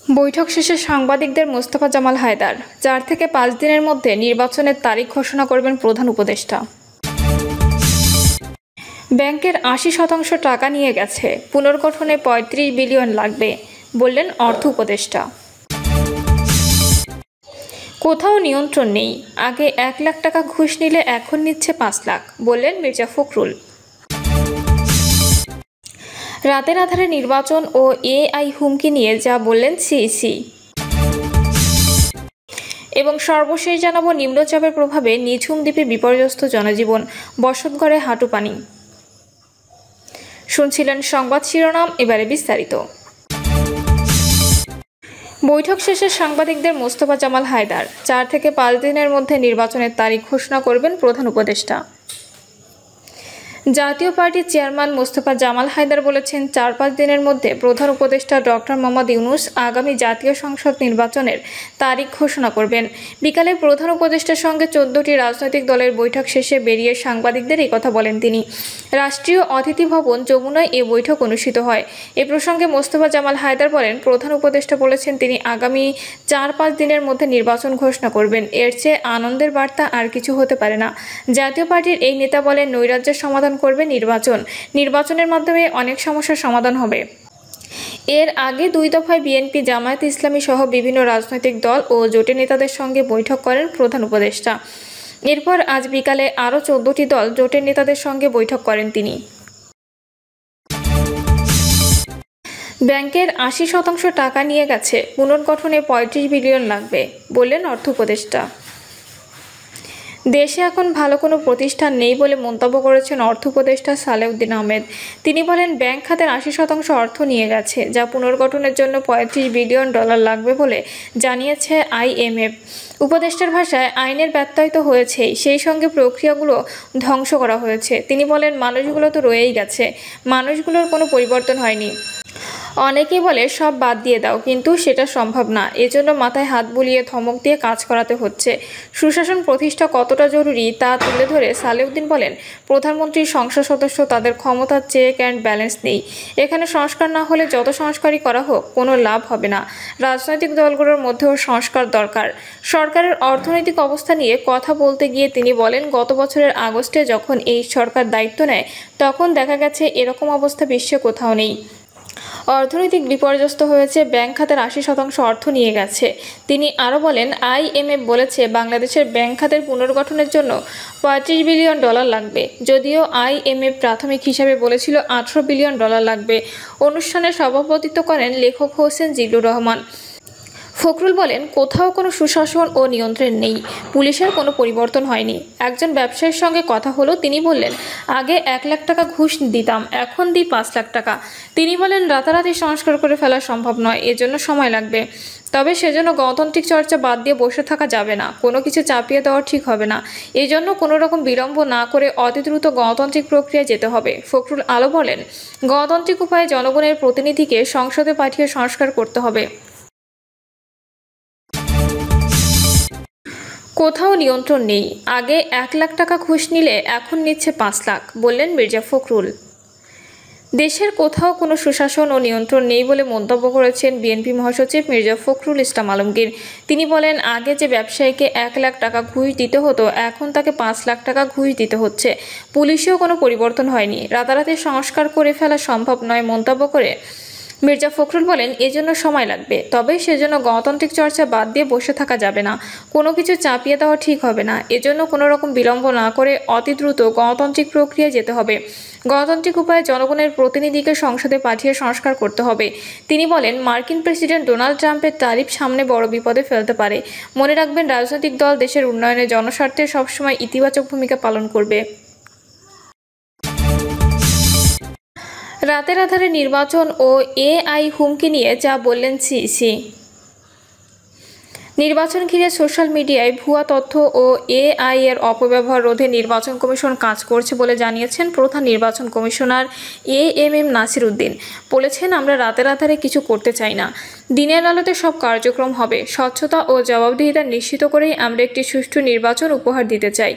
বৈঠক শেষে সাংবাদিকদের মোস্তফা জামাল হায়দার 4 থেকে 5 দিনের মধ্যে নির্বাচনের তারিখ ঘোষণা করবেন প্রধান উপদেষ্টা। ব্যাংকের 80% টাকা নিয়ে গেছে, পুনর্গঠনে 35 বিলিয়ন লাগবে বললেন অর্থ উপদেষ্টা। কোথাও নিয়ন্ত্রণ নেই, আগে 1 লাখ টাকা ঘুষ নিলে এখন নিচ্ছে 5 লাখ বললেন মির্জা ফখরুল। রাতের আধারে নির্বাচন ও এআই হুমকি নিয়ে যা বললেন সিইসি। এবং সর্বশেষ জানাবো নিম্নচাপের প্রভাবে নিঝুম দ্বীপে বিপর্যস্ত জনজীবন, বসতঘরে হাঁটু পানি। শুনছিলেন সংবাদ শিরোনাম, এবারে বিস্তারিত। বৈঠক শেষে সাংবাদিকদের মোস্তফা জামাল হায়দার 4 থেকে 5 দিনের মধ্যে নির্বাচনের তারিখ ঘোষণা করবেন প্রধান উপদেষ্টা। জাতীয় পার্টির চেয়ারম্যান মোস্তফা জামাল হায়দার বলেছেন, 4-5 দিনের মধ্যে প্রধান উপদেষ্টা ডক্টর মোহাম্মদ ইউনূস আগামী জাতীয় সংসদ নির্বাচনের তারিখ ঘোষণা করবেন। বিকালে প্রধান উপদেষ্টার সঙ্গে 14টি রাজনৈতিক দলের বৈঠক শেষে বেরিয়ে সাংবাদিকদের এই কথা বলেন তিনি। রাষ্ট্রীয় অতিথি ভবন যমুনায় এ বৈঠক অনুষ্ঠিত হয়। এ প্রসঙ্গে মোস্তফা জামাল হায়দার বলেন, প্রধান উপদেষ্টা বলেছেন তিনি আগামী 4-5 দিনের মধ্যে নির্বাচন ঘোষণা করবেন। এর চেয়ে আনন্দের বার্তা আর কিছু হতে পারে না। জাতীয় পার্টির এই নেতা বলেন, নৈরাজ্যের সমাধান করবে নির্বাচনের মাধ্যমে অনেক সমস্যার সমাধান হবে। এর আগে 2 দফায় বিএনপি, জামায়াতে ইসলামী সহ বিভিন্ন রাজনৈতিক দল ও জোটের নেতাদের সঙ্গে বৈঠক করেন প্রধান উপদেষ্টা। এরপর আজ বিকালে আরও 14টি দল জোটের নেতাদের সঙ্গে বৈঠক করেন তিনি। ব্যাংকের 80% টাকা নিয়ে গেছে, পুনর্গঠনে 35 বিলিয়ন লাগবে বললেন অর্থ উপদেষ্টা। দেশে এখন ভালো কোনো প্রতিষ্ঠান নেই বলে মন্তব্য করেছেন অর্থ উপদেষ্টা সালেউদ্দিন আহমেদ। তিনি বলেন, ব্যাংক খাতের 80% অর্থ নিয়ে গেছে, যা পুনর্গঠনের জন্য 35 বিলিয়ন ডলার লাগবে বলে জানিয়েছে আইএমএফ। উপদেষ্টার ভাষায়, আইনের ব্যত্যয় তো হয়েছেই, সেই সঙ্গে প্রক্রিয়াগুলো ধ্বংস করা হয়েছে। তিনি বলেন, মানুষগুলো তো রয়েই গেছে, মানুষগুলোর কোনো পরিবর্তন হয়নি। অনেকেই বলে সব বাদ দিয়ে দাও, কিন্তু সেটা সম্ভব না। এজন্য মাথায় হাত বুলিয়ে ধমক দিয়ে কাজ করাতে হচ্ছে। সুশাসন প্রতিষ্ঠা কতটা জরুরি তা তুলে ধরে সালেউদ্দিন বলেন, প্রধানমন্ত্রী, সংসদ সদস্য, তাদের ক্ষমতার চেক অ্যান্ড ব্যালেন্স নেই। এখানে সংস্কার না হলে যত সংস্কারই করা হোক কোনো লাভ হবে না। রাজনৈতিক দলগুলোর মধ্যেও সংস্কার দরকার। সরকারের অর্থনৈতিক অবস্থা নিয়ে কথা বলতে গিয়ে তিনি বলেন, গত বছরের আগস্টে যখন এই সরকার দায়িত্ব নেয় তখন দেখা গেছে এরকম অবস্থা বিশ্বে কোথাও নেই। অর্থনৈতিক বিপর্যস্ত হয়েছে, ব্যাংক খাতের 80% অর্থ নিয়ে গেছে। তিনি আরও বলেন, আইএমএফ বলেছে বাংলাদেশের ব্যাংক খাতের পুনর্গঠনের জন্য 35 বিলিয়ন ডলার লাগবে, যদিও আইএমএফ প্রাথমিক হিসাবে বলেছিল 18 বিলিয়ন ডলার লাগবে। অনুষ্ঠানে সভাপতিত্ব করেন লেখক হোসেন জিল্লুর রহমান। ফখরুল বলেন, কোথাও কোনো সুশাসন ও নিয়ন্ত্রণ নেই, পুলিশের কোনো পরিবর্তন হয়নি। একজন ব্যবসায়ীর সঙ্গে কথা হলো, তিনি বললেন, আগে 1 লাখ টাকা ঘুষ দিতাম, এখন দিই 5 লাখ টাকা। তিনি বলেন, রাতারাতি সংস্কার করে ফেলা সম্ভব নয়, এজন্য সময় লাগবে। তবে সেজন্য গণতান্ত্রিক চর্চা বাদ দিয়ে বসে থাকা যাবে না, কোনো কিছু চাপিয়ে দেওয়া ঠিক হবে না। এই জন্য কোনো রকম বিলম্ব না করে অতি দ্রুত গণতান্ত্রিক প্রক্রিয়ায় যেতে হবে। ফখরুল আলো বলেন, গণতান্ত্রিক উপায়ে জনগণের প্রতিনিধিকে সংসদে পাঠিয়ে সংস্কার করতে হবে। কোথাও নিয়ন্ত্রণ নেই, আগে 1 লাখ টাকা ঘুষ নিলে এখন নিচ্ছে 5 লাখ বললেন মির্জা ফখরুল। দেশের কোথাও কোনো সুশাসন ও নিয়ন্ত্রণ নেই বলে মন্তব্য করেছেন বিএনপি মহাসচিব মির্জা ফখরুল ইসলাম আলমগীর। তিনি বলেন, আগে যে ব্যবসায়ীকে 1 লাখ টাকা ঘুষ দিতে হতো, এখন তাকে 5 লাখ টাকা ঘুষ দিতে হচ্ছে। পুলিশেও কোনো পরিবর্তন হয়নি, রাতারাতি সংস্কার করে ফেলা সম্ভব নয় মন্তব্য করে মির্জা ফখরুল বলেন, এজন্য সময় লাগবে। তবে সেজন্য গণতান্ত্রিক চর্চা বাদ দিয়ে বসে থাকা যাবে না, কোনো কিছু চাপিয়ে দেওয়া ঠিক হবে না। এজন্য কোনো রকম বিলম্ব না করে অতি দ্রুত গণতান্ত্রিক প্রক্রিয়ায় যেতে হবে। গণতান্ত্রিক উপায়ে জনগণের প্রতিনিধিকে সংসদে পাঠিয়ে সংস্কার করতে হবে। তিনি বলেন, মার্কিন প্রেসিডেন্ট ডোনাল্ড ট্রাম্পের তারিফ সামনে বড় বিপদে ফেলতে পারে। মনে রাখবেন, রাজনৈতিক দল দেশের উন্নয়নে জনস্বার্থে সবসময় ইতিবাচক ভূমিকা পালন করবে। রাতের আধারে নির্বাচন ও এআই হুমকি নিয়ে যা বললেন সিইসি। নির্বাচন ঘিরে সোশ্যাল মিডিয়ায় ভুয়া তথ্য ও এআই এর অপব্যবহার রোধে নির্বাচন কমিশন কাজ করছে বলে জানিয়েছেন প্রধান নির্বাচন কমিশনার এএমএম নাসির উদ্দিন। বলেছেন, আমরা রাতের আধারে কিছু করতে চাই না, দিনের আলোতে সব কার্যক্রম হবে। স্বচ্ছতা ও জবাবদিহিতা নিশ্চিত করেই আমরা একটি সুষ্ঠু নির্বাচন উপহার দিতে চাই।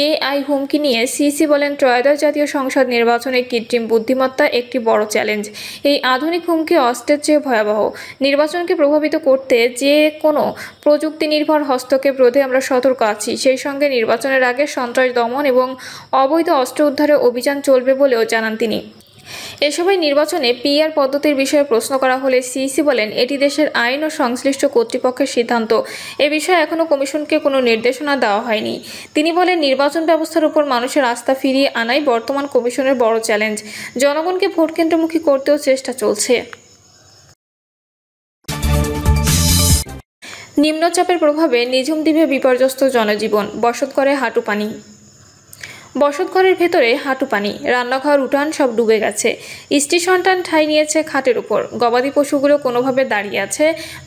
এআই হুমকি নিয়ে সিসি বলেন, ত্রয়োদশ জাতীয় সংসদ নির্বাচনে কৃত্রিম বুদ্ধিমত্তা একটি বড় চ্যালেঞ্জ। এই আধুনিক হুমকি অস্ত্রের চেয়ে ভয়াবহ। নির্বাচনকে প্রভাবিত করতে যে কোনো প্রযুক্তি নির্ভর হস্তক্ষেপ রোধে আমরা সতর্ক আছি। সেই সঙ্গে নির্বাচনের আগে সন্ত্রাস দমন এবং অবৈধ অস্ত্র উদ্ধারে অভিযান চলবে বলেও জানান তিনি। এ সময় নির্বাচনে পিআর পদ্ধতির বিষয়ে প্রশ্ন করা হলে সিইসি বলেন, এটি দেশের আইন ও সংশ্লিষ্ট কর্তৃপক্ষের সিদ্ধান্ত। এ বিষয়ে এখনও কমিশনকে কোনো নির্দেশনা দেওয়া হয়নি। তিনি বলেন, নির্বাচন ব্যবস্থার উপর মানুষের আস্থা ফিরিয়ে আনাই বর্তমান কমিশনের বড় চ্যালেঞ্জ। জনগণকে ভোট কেন্দ্রমুখী করতেও চেষ্টা চলছে। নিম্নচাপের প্রভাবে নিঝুম দ্বীপে বিপর্যস্ত জনজীবন, বসতঘরে হাঁটু পানি। বসতঘরের ভেতরে হাঁটু পানি, রান্নাঘর উঠান সব ডুবে গেছে। স্ত্রী সন্তান ঠাঁই নিয়েছে খাটের উপর। গবাদি পশুগুলো কোনোভাবে দাঁড়িয়ে আছে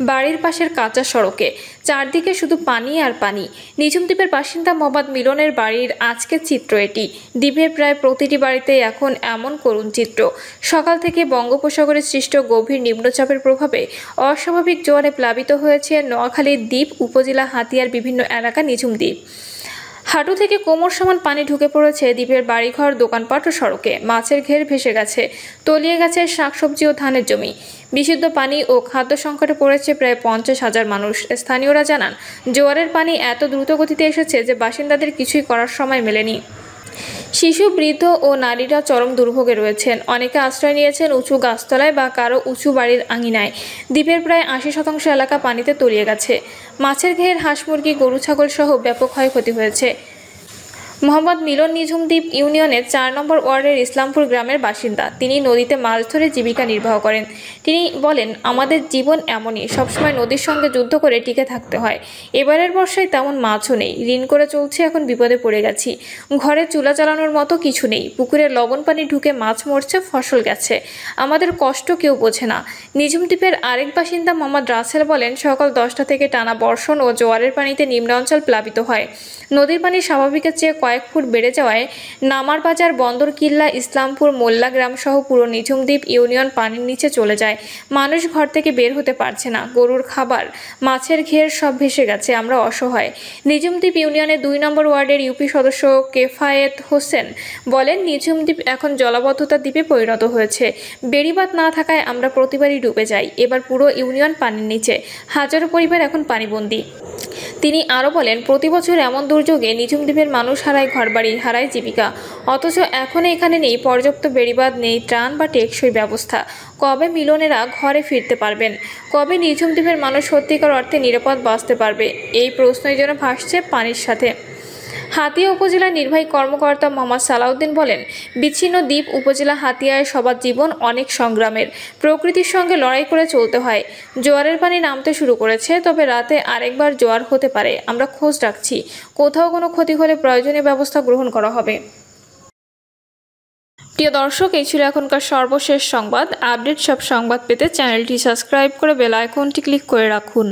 বাড়ির পাশের কাঁচা সড়কে। চারদিকে শুধু পানি আর পানি। নিঝুম দ্বীপের বাসিন্দা মোহাম্মদ মিলনের বাড়ির আজকের চিত্র এটি। দ্বীপের প্রায় প্রতিটি বাড়িতে এখন এমন করুণ চিত্র। সকাল থেকে বঙ্গোপসাগরে সৃষ্ট গভীর নিম্নচাপের প্রভাবে অস্বাভাবিক জোয়ারে প্লাবিত হয়েছে নোয়াখালীর দ্বীপ উপজেলা হাতিয়ার বিভিন্ন এলাকা নিঝুম দ্বীপ। হাঁটু থেকে কোমর সমান পানি ঢুকে পড়েছে দ্বীপের বাড়িঘর, দোকানপাট ও সড়কে। মাছের ঘের ভেসে গেছে, তলিয়ে গেছে শাকসবজি ও ধানের জমি। বিশুদ্ধ পানি ও খাদ্য সংকটে পড়েছে প্রায় 50,000 মানুষ। স্থানীয়রা জানান, জোয়ারের পানি এত দ্রুত গতিতে এসেছে যে বাসিন্দাদের কিছুই করার সময় মেলেনি। শিশু, বৃদ্ধ ও নারীরা চরম দুর্ভোগে রয়েছেন। অনেকে আশ্রয় নিয়েছেন উঁচু গাছতলায় বা কারো উঁচু বাড়ির আঙিনায়। দ্বীপের প্রায় 80% এলাকা পানিতে তলিয়ে গেছে। মাছের ঘের, হাঁস মুরগি, গরু ছাগল সহ ব্যাপক ক্ষয়ক্ষতি হয়েছে। মোহাম্মদ মিলন নিঝুম দ্বীপ ইউনিয়নের 4 নম্বর ওয়ার্ডের ইসলামপুর গ্রামের বাসিন্দা। তিনি নদীতে মাছ ধরে জীবিকা নির্বাহ করেন। তিনি বলেন, আমাদের জীবন এমনই, সবসময় নদীর সঙ্গে যুদ্ধ করে টিকে থাকতে হয়। এবারের বর্ষায় তেমন মাছও নেই, ঋণ করে চলছে, এখন বিপদে পড়ে গেছি। ঘরে চুলা চালানোর মতো কিছু নেই। পুকুরে লবণ পানি ঢুকে মাছ মরছে, ফসল গেছে। আমাদের কষ্ট কেউ বোঝে না। নিঝুম দ্বীপের আরেক বাসিন্দা মোহাম্মদ রাসেল বলেন, সকাল 10টা থেকে টানা বর্ষণ ও জোয়ারের পানিতে নিম্নাঞ্চল প্লাবিত হয়। নদীর পানি স্বাভাবিকের চেয়ে কয়েক ফুট বেড়ে যাওয়ায় নামার বাজার, বন্দর কিল্লা, ইসলামপুর, মোল্লা গ্রাম সহ পুরো নিঝুম দ্বীপ ইউনিয়ন পানির নিচে চলে যায়। মানুষ ঘর থেকে বের হতে পারছে না। গরুর খাবার, মাছের ঘের সব ভেসে গেছে। আমরা অসহায়। নিঝুম দ্বীপ ইউনিয়নের 2 নম্বর ওয়ার্ডের ইউপি সদস্য কেফায়েত হোসেন বলেন, নিঝুম দ্বীপ এখন জলাবদ্ধতার দ্বীপে পরিণত হয়েছে। বেড়িবাঁধ না থাকায় আমরা প্রতিবারই ডুবে যাই। এবার পুরো ইউনিয়ন পানির নিচে। হাজারো পরিবার এখন পানিবন্দী। তিনি আরও বলেন, প্রতি বছর এমন দুর্যোগে নিঝুম দ্বীপের মানুষ হারায় ঘরবাড়ি, হারায় জীবিকা। অথচ এখনও এখানে নেই পর্যাপ্ত বেড়িবাঁধ, নেই ত্রাণ বা টেকসই ব্যবস্থা। কবে মিলনেরা ঘরে ফিরতে পারবেন? কবে নিঝুম দ্বীপের মানুষ সত্যিকার অর্থে নিরাপদ বাঁচতে পারবে? এই প্রশ্নই যেন ভাসছে পানির সাথে। হাতিয়া উপজেলার নির্বাহী কর্মকর্তা মোহাম্মদ সালাউদ্দিন বলেন, বিচ্ছিন্ন দ্বীপ উপজেলা হাতিয়ায় সবার জীবন অনেক সংগ্রামের। প্রকৃতির সঙ্গে লড়াই করে চলতে হয়। জোয়ারের পানি নামতে শুরু করেছে, তবে রাতে আরেকবার জোয়ার হতে পারে। আমরা খোঁজ রাখছি। কোথাও কোনো ক্ষতি হলে প্রয়োজনীয় ব্যবস্থা গ্রহণ করা হবে। প্রিয় দর্শক, এই ছিল এখনকার সর্বশেষ সংবাদ। আপডেট সব সংবাদ পেতে চ্যানেলটি সাবস্ক্রাইব করে বেল আইকনটি ক্লিক করে রাখুন।